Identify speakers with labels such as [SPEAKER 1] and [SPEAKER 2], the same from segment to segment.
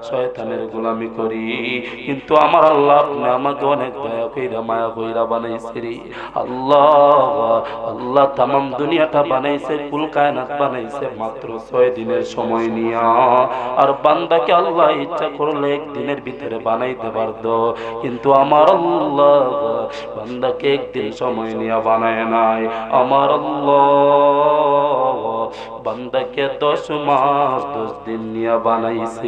[SPEAKER 1] শয়তানের গোলামি করি, কিন্তু আমার আল্লাহ আপনি আমাকে অনেক দয়া কইরা মায়া কইরা বানাইছে রে আল্লাহ। আল্লাহ তামাম দুনিয়াটা বানাইছে, কুল কায়নাত বানাইছে মাত্র 6 দিনের সময় নিয়া। আর বান্দাকে আল্লাহ ইচ্ছা করলে একদিনের ভিতরে বানাইতে পারতো, কিন্তু আমার আল্লাহ বান্দাকে একদিন সময় নিয়া বানায় নাই। আমার আল্লাহ বান্দাকে 10 মাস 10 দিন নিয়ে বানাইছি।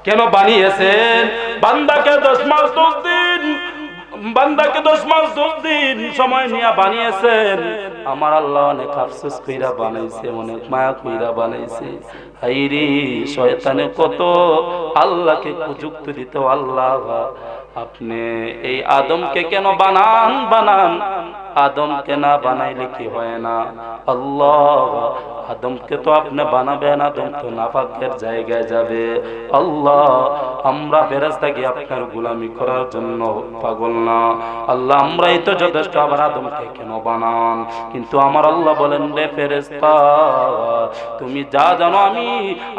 [SPEAKER 1] কেন বানিয়েছেন? বান্দাকে 10 মাস 10 দিন, বান্দাকে 10 মাস 10 দিন সময় নিয়ে বানিয়েছেন। আমার আল্লাহ অনেক আফসোস কইরা বানাইছে, অনেক মায়া কইরা বানাইছে। হাইরে শয়তানে কত আল্লাহকে কুযুক্ত দিত। আল্লাহ আপনি এই আদমকে কেন বানান? আদমকে না বানাইলে কি হয় না? আল্লাহ আদমকে তো আপনি বানাবেন, আদম তো নাপাকের জায়গায় যাবে। আল্লাহ আমরা ফেরেশতা কি আপনার গোলামি করার জন্য পাগল না? আল্লাহ আমরাই তো যথেষ্ট, আবার আদমকে কেন বানান? কিন্তু আমার আল্লাহ বলেন, রে ফেরেশতা তুমি যা জানো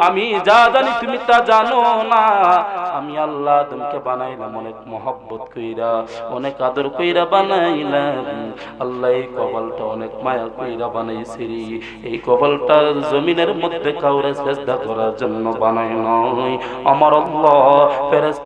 [SPEAKER 1] আমি যা জানি তুমি তা জানো না। আমি আল্লাহ আদমকে বানাইলাম অনেক মহব্বত কইরা, অনেক আদর কইরা বানাইলাম। আল্লাহ এই কপালটা অনেক মায়া কইরা বানাইছি। এই কপালটা জমিনের মধ্যে কাউরে সেজদা করার জন্য বানাই নয়। আমার আল্লাহ ফেরেশতা